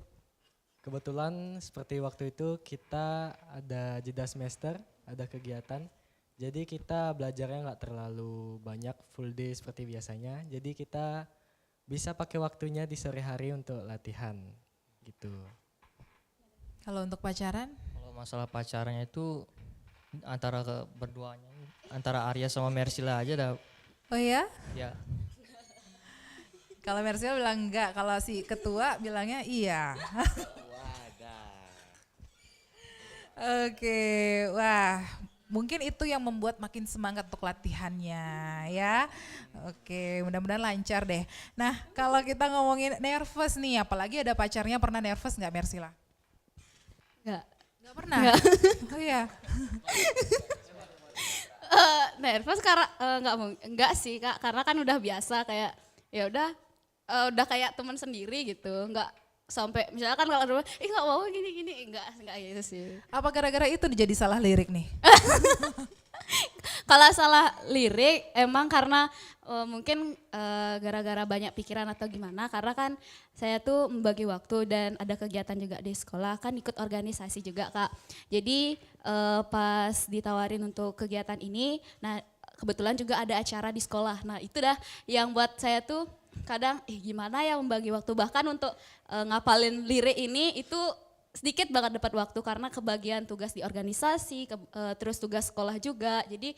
kebetulan seperti waktu itu kita ada jeda semester, ada kegiatan. Jadi kita belajarnya nggak terlalu banyak full day seperti biasanya. Jadi kita bisa pakai waktunya di sore hari untuk latihan. Gitu. Kalau untuk pacaran? Kalau masalah pacarnya itu antara berduanya, antara Arya sama Mersila aja dah. Oh ya? Ya. Kalau Mersila bilang enggak, kalau si ketua bilangnya iya. Oke, wah mungkin itu yang membuat makin semangat untuk latihannya ya. Oke, mudah-mudahan lancar deh. Nah kalau kita ngomongin nervous nih, apalagi ada pacarnya, pernah nervous nggak Mersila? Nggak pernah? Nggak. Oh iya. Nervous karena enggak sih Kak, karena kan udah biasa kayak ya udah kayak teman sendiri gitu, enggak sampai misalkan kalau ada nggak mau gini enggak gitu sih. Apa gara-gara itu jadi salah lirik nih? Kalau salah lirik emang karena mungkin gara-gara banyak pikiran atau gimana, karena kan saya tuh membagi waktu dan ada kegiatan juga di sekolah, kan ikut organisasi juga Kak. Jadi pas ditawarin untuk kegiatan ini, nah kebetulan juga ada acara di sekolah. Nah itu dah yang buat saya tuh kadang gimana ya membagi waktu, bahkan untuk ngapalin lirik ini itu sedikit banget dapat waktu karena kebagian tugas di organisasi, terus tugas sekolah juga. Jadi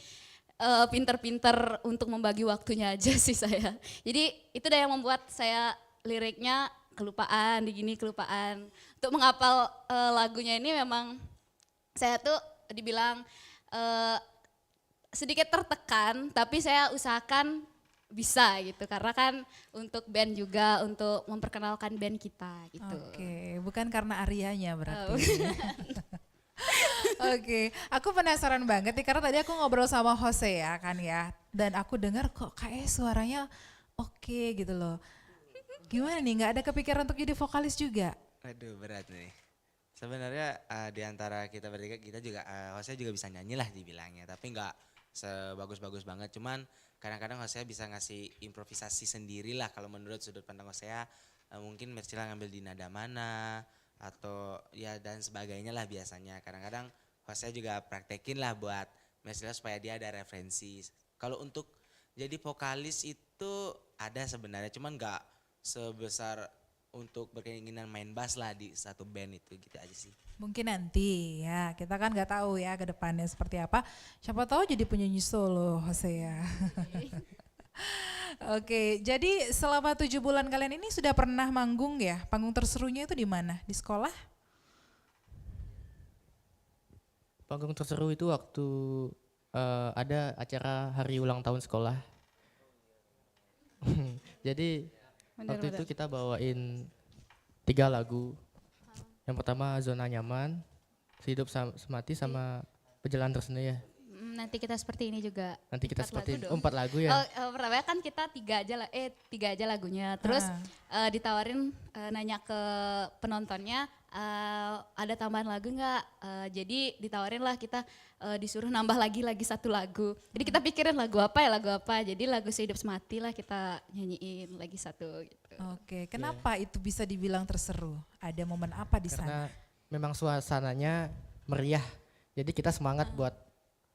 pinter-pinter untuk membagi waktunya aja sih saya. Jadi itu dah yang membuat saya liriknya kelupaan, kelupaan. Untuk menghafal lagunya ini memang saya tuh dibilang sedikit tertekan, tapi saya usahakan bisa gitu, karena kan untuk band juga, untuk memperkenalkan band kita gitu. Oke, bukan karena Aryanya berarti. Oke, aku penasaran banget nih karena tadi aku ngobrol sama Jose ya kan ya. dan aku dengar kok kayak suaranya oke gitu loh. Gimana nih, nggak ada kepikiran untuk jadi vokalis juga? Aduh berat nih. Sebenarnya di antara kita bertiga kita juga Hosea juga bisa nyanyi lah dibilangnya, tapi nggak sebagus-bagus banget. Cuman kadang-kadang Hosea bisa ngasih improvisasi sendiri lah kalau menurut sudut pandang Hosea. Mungkin Mercila ngambil di nada mana atau ya dan sebagainya lah biasanya. Kadang-kadang Hosea juga praktekin lah buat Mercila supaya dia ada referensi. Kalau untuk jadi vokalis itu ada sebenarnya, cuman nggak sebesar untuk berkeinginan main bass lah di satu band itu gitu aja sih. Mungkin nanti ya, kita kan nggak tahu ya ke depannya seperti apa. Siapa tahu jadi penyanyi solo Hosea. Oke, jadi selama 7 bulan kalian ini sudah pernah manggung ya? Panggung terserunya itu di mana? Di sekolah? Panggung terseru itu waktu ada acara hari ulang tahun sekolah. Jadi waktu itu kita bawain 3 lagu. Yang pertama Zona Nyaman, Sehidup Semati sama Perjalanan Tersendiri ya. Nanti kita seperti ini juga. Nanti kita 4 seperti lagu dong. 4 lagu ya. Pertama kan kita 3 aja lagunya. Terus ditawarin nanya ke penontonnya ada tambahan lagu nggak? Jadi ditawarin lah kita disuruh nambah lagi 1 lagu. Jadi kita pikirin lagu apa. Jadi lagu Sehidup Semati lah kita nyanyiin lagi 1 gitu. Oke, kenapa itu bisa dibilang terseru? Ada momen apa di Karena sana? memang suasananya meriah. Jadi kita semangat buat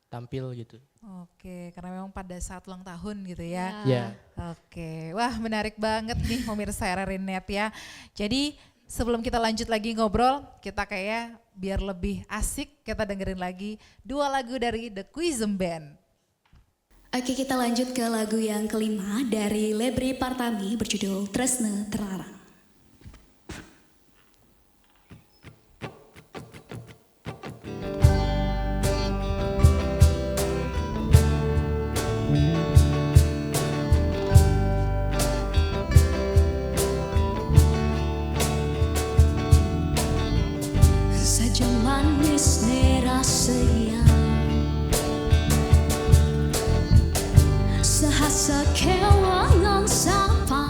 tampil gitu. Oke, karena memang pada saat ulang tahun gitu ya. Ya. Oke, wah menarik banget nih pemirsa RRI.net ya. Jadi sebelum kita lanjut lagi ngobrol, kita kayak biar lebih asik kita dengerin lagi 2 lagu dari The Quizem Band. Oke, kita lanjut ke lagu yang kelima dari Lebri Partami berjudul Tresne Terlarang. Saja manis nerasanya sehasa kewangan sapang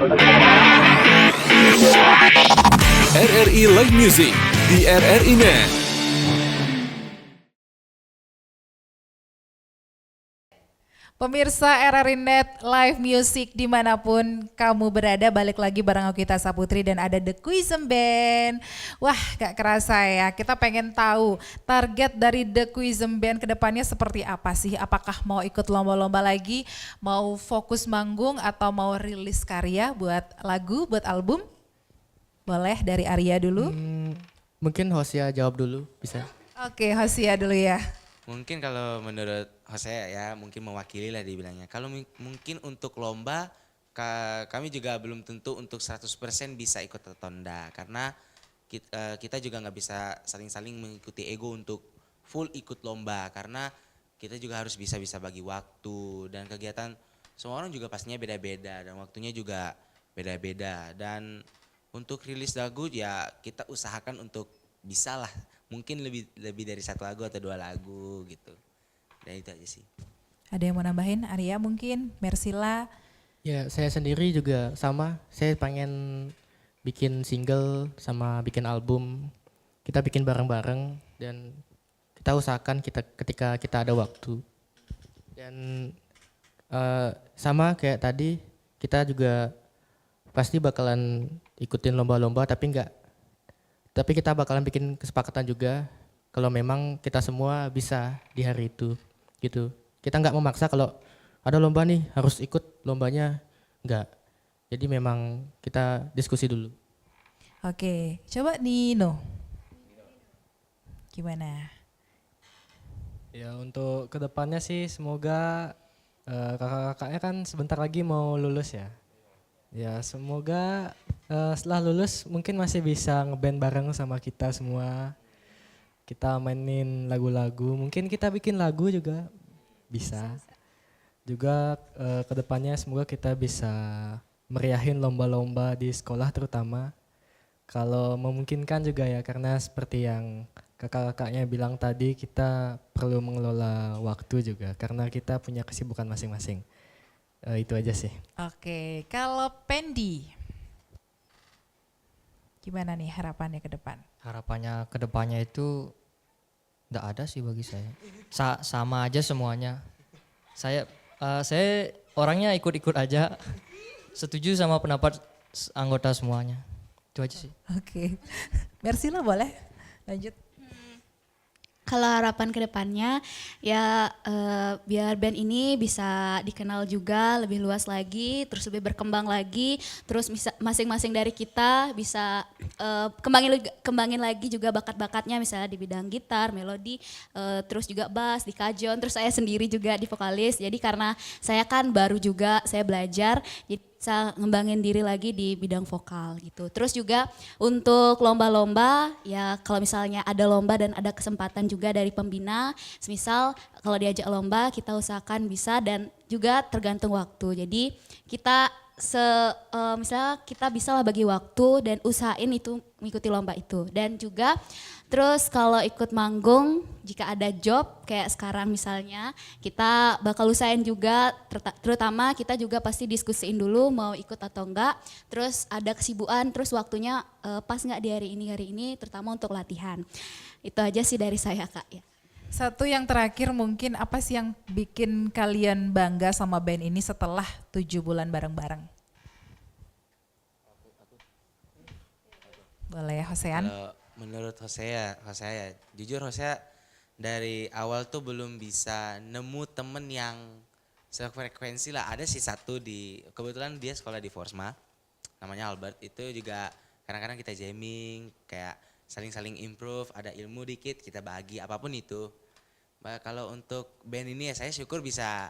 RRI Live Music di RRI Net. Pemirsa RRI Net Live Music dimanapun kamu berada, balik lagi bareng aku Gita Saputri dan ada The Quizem Band. Wah gak kerasa ya, kita pengen tahu target dari The Quizem Band kedepannya seperti apa sih? Apakah mau ikut lomba-lomba lagi, mau fokus manggung atau mau rilis karya buat lagu, buat album? Boleh dari Arya dulu. Mungkin Hosia jawab dulu bisa. Oke, Hosia dulu ya. Mungkin kalau menurut Jose ya mungkin mewakili lah dibilangnya. Kalau mungkin untuk lomba kami juga belum tentu untuk 100% bisa ikut atau enggak. Karena kita juga nggak bisa saling-saling mengikuti ego untuk full ikut lomba. Karena kita juga harus bisa bagi waktu dan kegiatan. Semua orang juga pastinya beda-beda dan waktunya juga beda-beda. Dan untuk rilis lagu ya kita usahakan untuk bisa lah. Mungkin lebih dari 1 lagu atau 2 lagu gitu. Dan itu aja sih. Ada yang mau nambahin? Arya mungkin, Mersila. Ya saya sendiri juga sama, saya pengen bikin single sama bikin album. Kita bikin bareng-bareng dan kita usahakan ketika kita ada waktu. Dan sama kayak tadi, kita juga pasti bakalan ikutin lomba-lomba tapi kita bakalan bikin kesepakatan juga kalau memang kita semua bisa di hari itu gitu. Kita nggak memaksa kalau ada lomba nih harus ikut lombanya, nggak. Jadi memang kita diskusi dulu. Oke, coba Nino. Gimana? Ya untuk kedepannya sih semoga kakak-kakaknya kan sebentar lagi mau lulus ya. Ya semoga setelah lulus mungkin masih bisa ngeband bareng sama kita semua. Kita mainin lagu-lagu, mungkin kita bikin lagu juga bisa. Juga kedepannya semoga kita bisa meriahin lomba-lomba di sekolah terutama. Kalau memungkinkan juga ya, karena seperti yang kakak-kakaknya bilang tadi, kita perlu mengelola waktu juga karena kita punya kesibukan masing-masing. Itu aja sih. Oke, kalau Pendi, gimana nih harapannya ke depan? Harapannya ke depannya itu enggak ada sih bagi saya. Sama aja semuanya. Saya orangnya ikut-ikut aja. Setuju sama pendapat anggota semuanya. Itu aja sih. Oke, Mersila boleh lanjut. Kalau harapan kedepannya ya biar band ini bisa dikenal juga lebih luas lagi, terus lebih berkembang lagi, terus masing-masing dari kita bisa kembangin lagi juga bakat-bakatnya, misalnya di bidang gitar, melodi, terus juga bass, di kajon, terus saya sendiri juga di vokalis. Jadi karena saya kan baru juga, saya belajar, jadi bisa ngembangin diri lagi di bidang vokal gitu. Terus juga untuk lomba-lomba ya kalau misalnya ada lomba dan ada kesempatan juga dari pembina, semisal kalau diajak lomba kita usahakan bisa dan juga tergantung waktu. Jadi kita misalnya kita bisa lah bagi waktu dan usahain itu mengikuti lomba itu. Dan juga terus kalau ikut manggung jika ada job kayak sekarang misalnya kita bakal usahain juga, terutama kita juga pasti diskusiin dulu mau ikut atau enggak. Terus ada kesibukan, terus waktunya pas enggak di hari ini terutama untuk latihan. Itu aja sih dari saya Kak ya. Satu yang terakhir mungkin apa sih yang bikin kalian bangga sama band ini setelah 7 bulan bareng-bareng? Boleh ya Hosean? Menurut Hosea, jujur Hosea dari awal tuh belum bisa nemu temen yang sefrekuensi lah. Ada sih satu kebetulan dia sekolah di Forsma, namanya Albert. Itu juga kadang-kadang kita jamming, kayak saling-saling improve, ada ilmu dikit kita bagi apapun itu. Kalau untuk band ini ya saya syukur bisa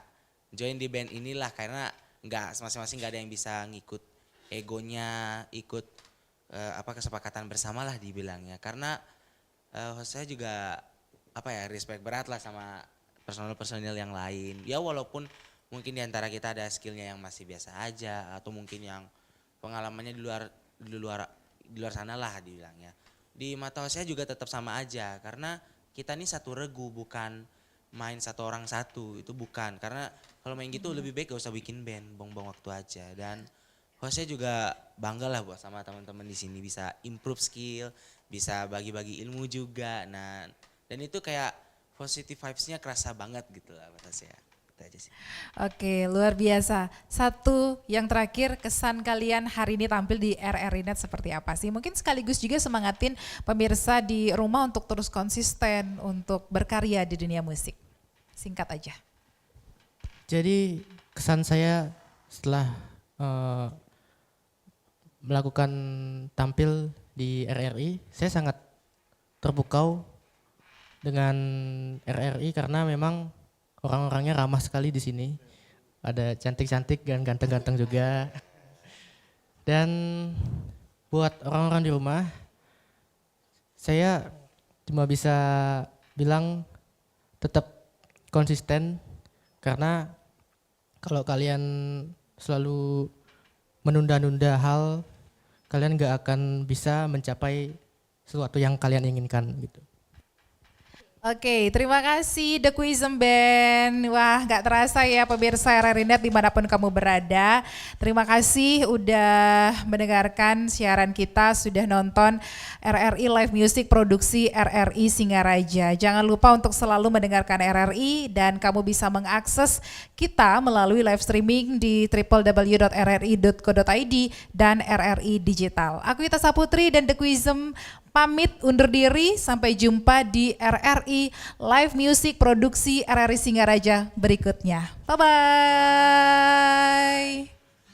join di band inilah karena masing-masing nggak ada yang bisa ngikut egonya, ikut kesepakatan bersama lah dibilangnya. Karena saya juga respect berat lah sama personil yang lain. Ya walaupun mungkin di antara kita ada skillnya yang masih biasa aja atau mungkin yang pengalamannya di luar sana lah dibilangnya. Di mata saya juga tetap sama aja karena kita nih satu regu, bukan main satu orang satu, itu bukan. Karena kalau main gitu lebih baik gak usah bikin band, buang-buang waktu aja. Dan hostnya juga bangga lah buat sama teman-teman di sini bisa improve skill, bisa bagi-bagi ilmu juga. Nah, dan itu kayak positive vibes-nya kerasa banget gitu lah kata saya. Itu aja sih. Oke, luar biasa. Satu yang terakhir, kesan kalian hari ini tampil di RRI Net seperti apa sih? Mungkin sekaligus juga semangatin pemirsa di rumah untuk terus konsisten untuk berkarya di dunia musik. Singkat aja. Jadi kesan saya setelah melakukan tampil di RRI, saya sangat terpukau dengan RRI karena memang orang-orangnya ramah sekali di sini. Ada cantik-cantik dan ganteng-ganteng juga. Dan buat orang-orang di rumah, saya cuma bisa bilang tetap konsisten karena kalau kalian selalu menunda-nunda hal, kalian gak akan bisa mencapai sesuatu yang kalian inginkan gitu. Oke, terima kasih The Quizem Band. Wah, gak terasa ya pemirsa RRI Net dimanapun kamu berada. Terima kasih udah mendengarkan siaran kita, sudah nonton RRI Live Music produksi RRI Singaraja. Jangan lupa untuk selalu mendengarkan RRI dan kamu bisa mengakses kita melalui live streaming di www.rri.co.id dan RRI Digital. Aku Ita Saputri dan The Quizem pamit undur diri, sampai jumpa di RRI Live Music produksi RRI Singaraja berikutnya. Bye-bye.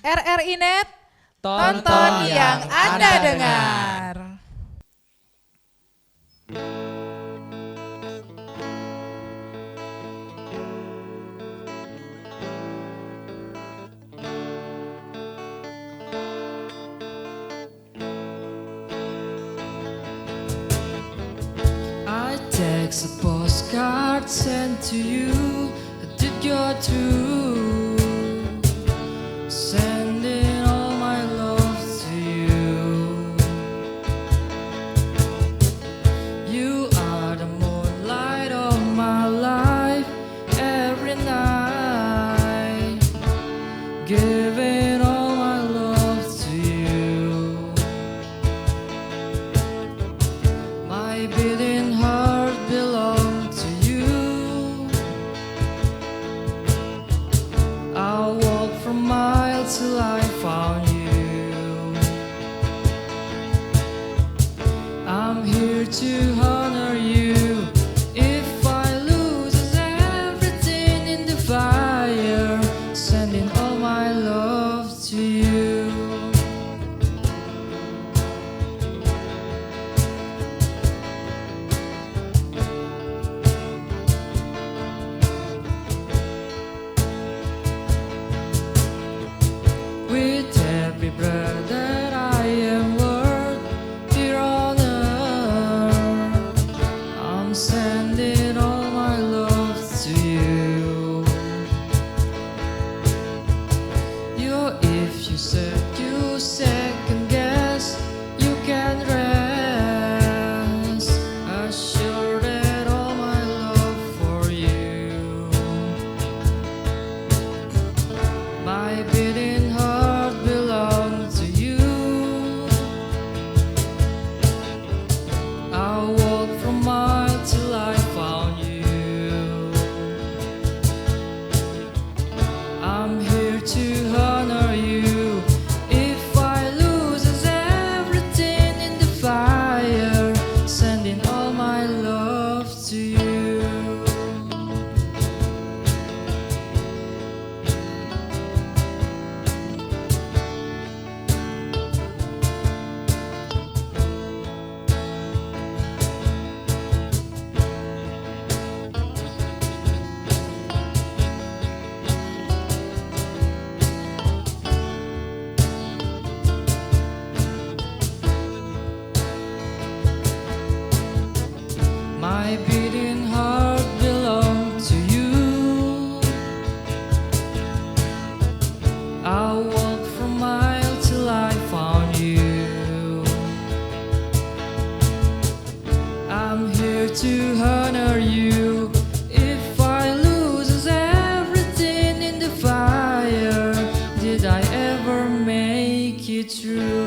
RRI Net, tonton yang Anda dengar. Text a postcard sent to you. Did go through? Sending all my love to you. You are the moonlight of my life every night. Giving all my love to you. My beating heart belong to you. see through.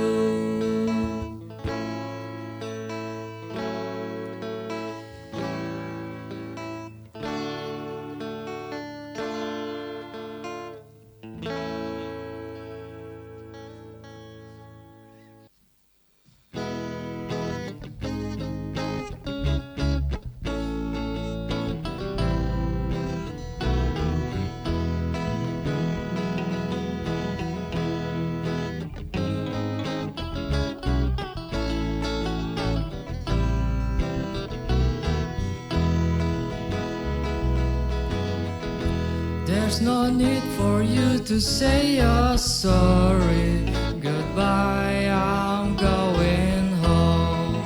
There's no need for you to say you're sorry. Goodbye, I'm going home.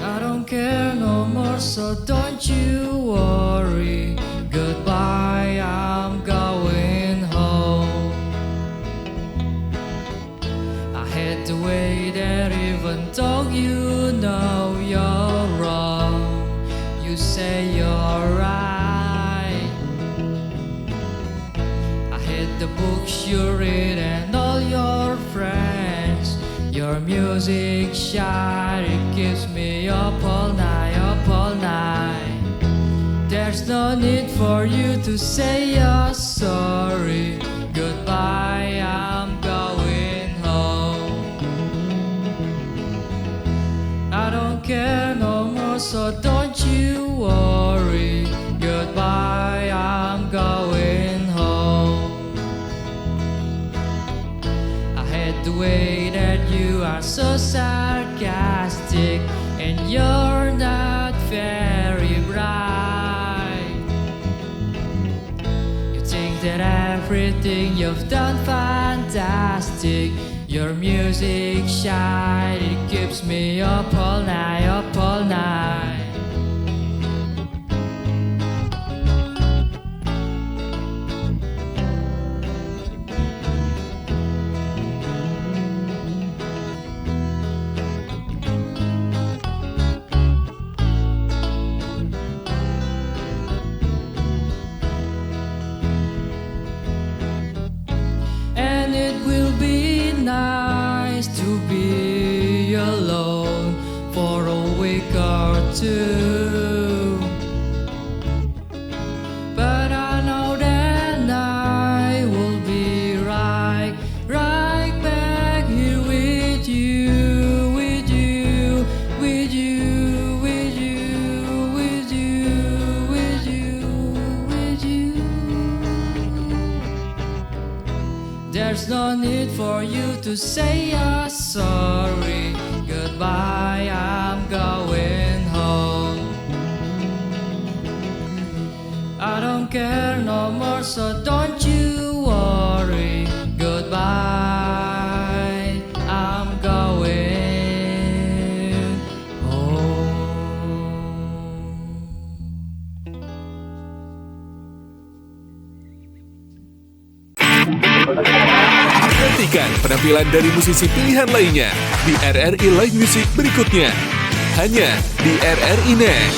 I don't care no more, so don't you worry. Goodbye, I'm going home. I hate the way that even though you know you're wrong, you say you're right. The books you read and all your friends, your music shine, it keeps me up all night, up all night. There's no need for you to say you're sorry. Goodbye, I'm going home. I don't care no more, so don't you worry. Goodbye, I'm going home. The way that you are so sarcastic and you're not very bright. You think that everything you've done fantastic. Your music shine, it keeps me up all night, up all night. Nice to be alone for a week or two, but I know that I will be right back here with you, with you, with you, with you, with you, with you, with you. There's no need for you to say you're sorry. Goodbye, I'm going home. I don't care no more, so don't you worry. Goodbye, I'm going home. Nantikan penampilan dari musisi pilihan lainnya di RRI Live Music berikutnya. Hanya di RRI Net.